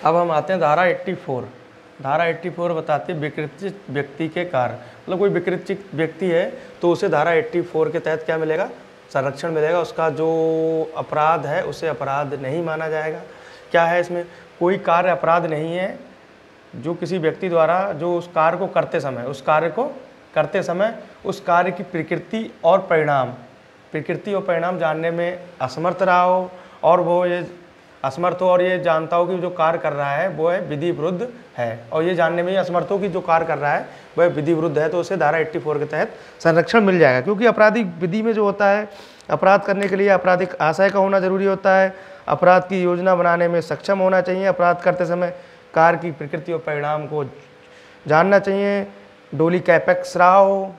अब हम आते हैं धारा 84। धारा 84 बताती है विकृतित व्यक्ति के कार्य, मतलब कोई विकृतित व्यक्ति है तो उसे धारा 84 के तहत क्या मिलेगा, संरक्षण मिलेगा। उसका जो अपराध है उसे अपराध नहीं माना जाएगा। क्या है इसमें, कोई कार्य अपराध नहीं है जो किसी व्यक्ति द्वारा जो उस कार्य को करते समय उस कार्य की प्रकृति और परिणाम जानने में असमर्थ रहा हो, और वो ये असमर्थ हो और ये जानता हो कि जो कार्य कर रहा है वो है विधि विरुद्ध है, और ये जानने में ही असमर्थ हो कि जो कार्य कर रहा है वह विधि विरुद्ध है, तो उसे धारा 84 के तहत संरक्षण मिल जाएगा। क्योंकि आपराधिक विधि में जो होता है, अपराध करने के लिए आपराधिक आशय का होना जरूरी होता है, अपराध की योजना बनाने में सक्षम होना चाहिए, अपराध करते समय कार्य की प्रकृति और परिणाम को जानना चाहिए, डोली कैपेक्स रहा हो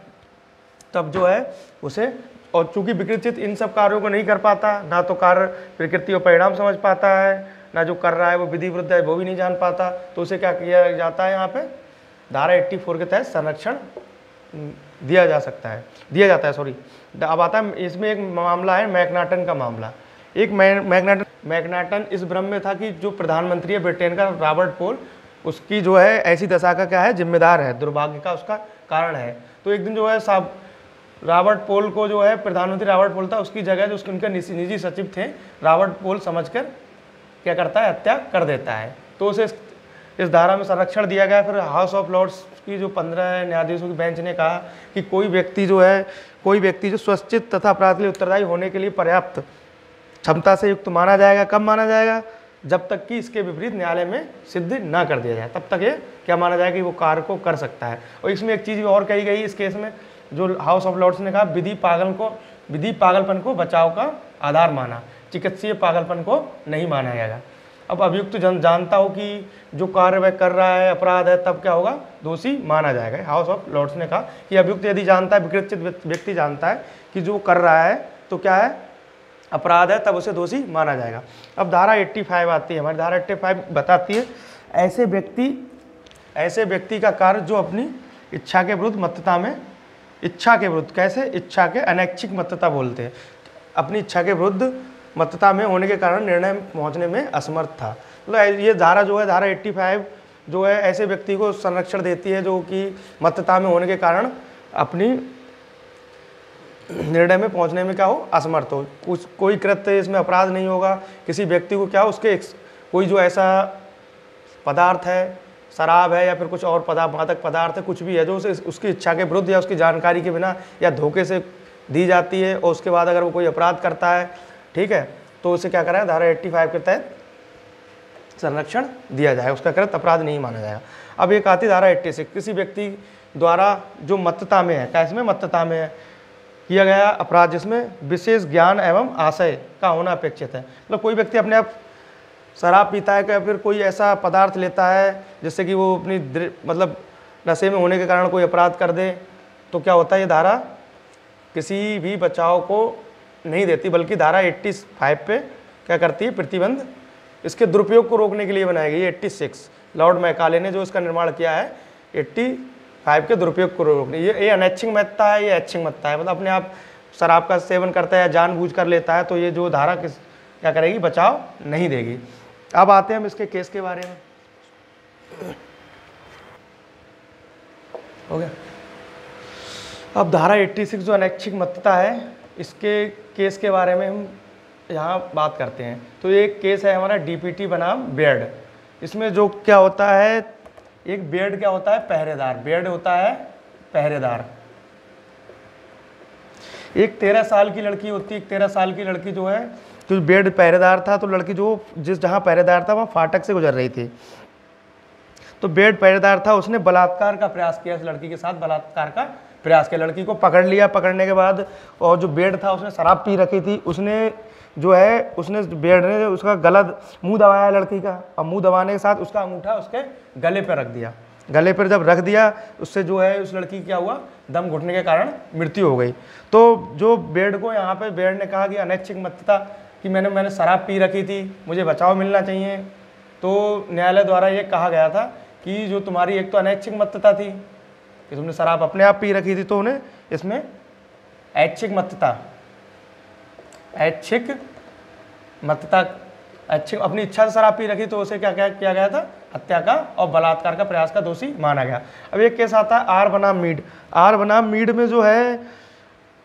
तब जो है उसे, और चूंकि विकृतित इन सब कार्यों को नहीं कर पाता, ना तो कार्य प्रकृति और परिणाम समझ पाता है, ना जो कर रहा है वो विधि विरुद्ध है वो भी नहीं जान पाता, तो उसे क्या किया जाता है, यहाँ पे धारा 84 के तहत संरक्षण दिया जाता है सॉरी। अब आता है इसमें एक मामला है मैकनाटन का मामला। एक मैकनाटन इस भ्रम में था कि जो प्रधानमंत्री है ब्रिटेन का रॉबर्ट पोल, उसकी जो है ऐसी दशा का क्या है, जिम्मेदार है, दुर्भाग्य का उसका कारण है। तो एक दिन जो है साहब रॉबर्ट पोल को जो है, प्रधानमंत्री रॉबर्ट पोल था, उसकी जगह जो उनके निजी सचिव थे, रॉबर्ट पोल समझकर क्या करता है, हत्या कर देता है। तो उसे इस धारा में संरक्षण दिया गया। फिर हाउस ऑफ लॉर्ड्स की जो 15 न्यायाधीशों की बेंच ने कहा कि कोई व्यक्ति जो स्वचित तथा अपराध के लिए उत्तरदायी होने के लिए पर्याप्त क्षमता से युक्त माना जाएगा। कब माना जाएगा, जब तक कि इसके विपरीत न्यायालय में सिद्ध ना कर दिया जाए, तब तक ये क्या माना जाएगा कि वो कार्य को कर सकता है। और इसमें एक चीज़ और कही गई इस केस में, जो हाउस ऑफ लॉर्ड्स ने कहा, विधि पागलपन को बचाव का आधार माना, चिकित्सीय पागलपन को नहीं माना जाएगा। अब अभियुक्त जानता हो कि जो कार्य वह कर रहा है अपराध है, तब क्या होगा, दोषी माना जाएगा। हाउस ऑफ लॉर्ड्स ने कहा कि अभियुक्त यदि जानता है, विकृतित व्यक्ति जानता है कि जो कर रहा है तो क्या है, अपराध है, तब उसे दोषी माना जाएगा। अब धारा 85 आती है हमारी। धारा 85 बताती है ऐसे व्यक्ति का कार्य जो अपनी इच्छा के विरुद्ध मत्तता में, इच्छा के विरुद्ध कैसे, इच्छा के अनैच्छिक मत्तता बोलते हैं, अपनी इच्छा के विरुद्ध मत्तता में होने के कारण निर्णय पहुंचने में असमर्थ था। मतलब ये धारा जो है, धारा 85 जो है ऐसे व्यक्ति को संरक्षण देती है जो कि मत्तता में होने के कारण अपनी निर्णय में पहुंचने में क्या हो, असमर्थ हो। कोई कृत्य इसमें अपराध नहीं होगा, किसी व्यक्ति को क्या उसके कोई जो ऐसा पदार्थ है, शराब है या फिर कुछ और मादक पदार्थ है, कुछ भी है जो उसे उसकी इच्छा के विरुद्ध या उसकी जानकारी के बिना या धोखे से दी जाती है, और उसके बाद अगर वो कोई अपराध करता है, ठीक है, तो उसे क्या करें, धारा 85 के तहत संरक्षण दिया जाए, उसका कृत्य अपराध नहीं माना जाएगा। अब एक आती धारा 86, किसी व्यक्ति द्वारा जो मत्तता में है, क्या इसमें मत्तता में है, किया गया अपराध जिसमें विशेष ज्ञान एवं आशय का होना अपेक्षित है। मतलब कोई व्यक्ति अपने आप शराब पीता है या फिर कोई ऐसा पदार्थ लेता है जिससे कि वो अपनी मतलब नशे में होने के कारण कोई अपराध कर दे, तो क्या होता है, ये धारा किसी भी बचाव को नहीं देती, बल्कि धारा 85 पे क्या करती है, प्रतिबंध इसके दुरुपयोग को रोकने के लिए बनाई गई है। 86 लॉर्ड मैकाले ने जो इसका निर्माण किया है, 85 के दुरुपयोग को रोकने। ये अनैच्छिक महत्ता है, ये ऐच्छिक महत्ता है, मतलब अपने आप शराब का सेवन करता है या जानबूझ कर लेता है, तो ये जो धारा क्या करेगी, बचाव नहीं देगी। अब आते हैं हम इसके केस के बारे में। हो गया। अब धारा 86 जो अनैच्छिक महत्ता है, इसके केस के बारे में हम यहाँ बात करते हैं। तो ये केस है हमारा डीपीटी बनाम बेयर्ड। इसमें जो क्या होता है, एक बेयर्ड क्या होता है, पहरेदार, बेयर्ड होता है पहरेदार। एक 13 साल की लड़की होती है, 13 साल की लड़की जो है, तो बेयर्ड पहरेदार था, तो लड़की जो जहाँ पहरेदार था वहाँ फाटक से गुजर रही थी, तो बेयर्ड पहरेदार था, उसने बलात्कार का प्रयास किया, इस लड़की के साथ बलात्कार का प्रयास किया। लड़की को पकड़ लिया, पकड़ने के बाद, और जो बेयर्ड था उसने शराब पी रखी थी, उसने बेयर्ड ने उसका गला, मुंह दबाया लड़की का, और मुंह दबाने के साथ उसका अंगूठा उसके गले पर रख दिया। गले पर जब रख दिया, उससे जो है उस लड़की क्या हुआ, दम घुटने के कारण मृत्यु हो गई। तो जो बेयर्ड को यहाँ पे बेयर्ड ने कहा कि अनैच्छिक महत्ता, कि मैंने शराब पी रखी थी, मुझे बचाव मिलना चाहिए, तो न्यायालय द्वारा ये कहा गया था कि जो तुम्हारी एक तो अनैच्छिक महत्ता थी कि तुमने शराब अपने आप पी रखी थी, तो उन्हें इसमें ऐच्छिक महत्ता ऐच्छिक अपनी इच्छा से शराब पी रखी तो उसे क्या क्या किया गया था, हत्या का और बलात्कार का प्रयास का दोषी माना गया। अब एक केस आता है आर बनाम मीड। आर बनाम मीड में जो है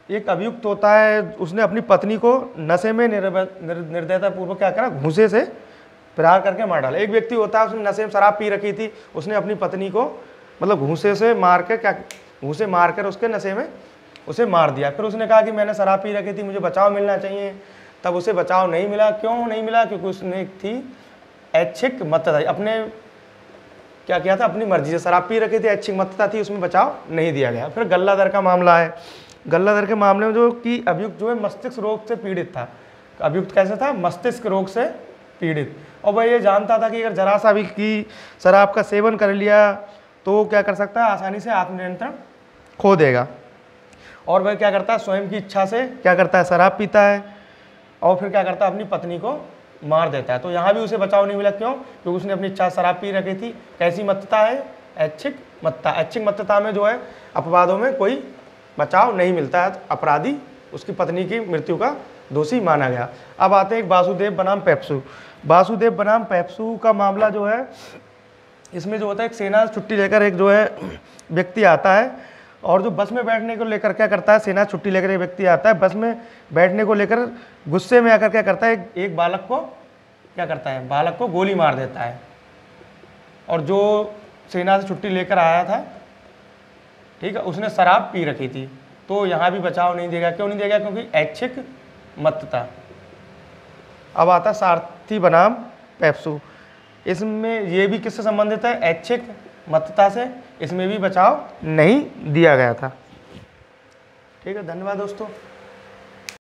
एक अभियुक्त होता है, उसने अपनी पत्नी को नशे में निर्दयता पूर्वक क्या करा, घूंसे से प्रहार करके मार डाला। एक व्यक्ति होता है, उसने नशे में शराब पी रखी थी, उसने अपनी पत्नी को मतलब घूंसे से मार के क्या, घूंसे मार कर उसके नशे में उसे मार दिया। फिर उसने कहा कि मैंने शराब पी रखी थी, मुझे बचाव मिलना चाहिए। तब उसे बचाव नहीं मिला। क्यों नहीं मिला? क्योंकि उसने थी ऐच्छिक मत्तता, अपने क्या किया था, अपनी मर्जी से शराब पी रखी थी, ऐच्छिक मत्तता थी, उसमें बचाव नहीं दिया गया। फिर गल्लाधर का मामला है। गल्लाधर के मामले में जो कि अभियुक्त जो है मस्तिष्क रोग से पीड़ित था। अभियुक्त कैसे था? मस्तिष्क रोग से पीड़ित। और वह ये जानता था कि अगर जरा सा भी की शराब का सेवन कर लिया तो क्या कर सकता है, आसानी से आत्मनियंत्रण खो देगा। और वह क्या करता है, स्वयं की इच्छा से क्या करता है, शराब पीता है और फिर क्या करता है, अपनी पत्नी को मार देता है। तो यहाँ भी उसे बचाव नहीं मिला। क्यों? क्योंकि उसने अपनी इच्छा शराब पी रखी थी। कैसी मत्तता है? ऐच्छिक मत्तता। ऐच्छिक मत्तता में जो है अपवादों में कोई बचाव नहीं मिलता है, अपराधी उसकी पत्नी की मृत्यु का दोषी माना गया। अब आते हैं एक वासुदेव बनाम पेप्सू। वासुदेव बनाम पेप्सू का मामला जो है, इसमें जो होता है एक सेना छुट्टी लेकर एक जो है व्यक्ति आता है और जो बस में बैठने को लेकर क्या करता है, सेना छुट्टी लेकर एक व्यक्ति आता है, बस में बैठने को लेकर गुस्से में आकर क्या करता है, एक बालक को क्या करता है, बालक को गोली मार देता है। और जो सेना से छुट्टी लेकर आया था, ठीक है, उसने शराब पी रखी थी। तो यहाँ भी बचाव नहीं देगा। क्यों नहीं देगा? क्योंकि ऐच्छिक मत्तता। अब आता सारथी बनाम पेप्सू। इसमें ये भी किससे संबंधित है? ऐच्छिक मत्तता से। इसमें भी बचाव नहीं दिया गया था। ठीक है, धन्यवाद दोस्तों।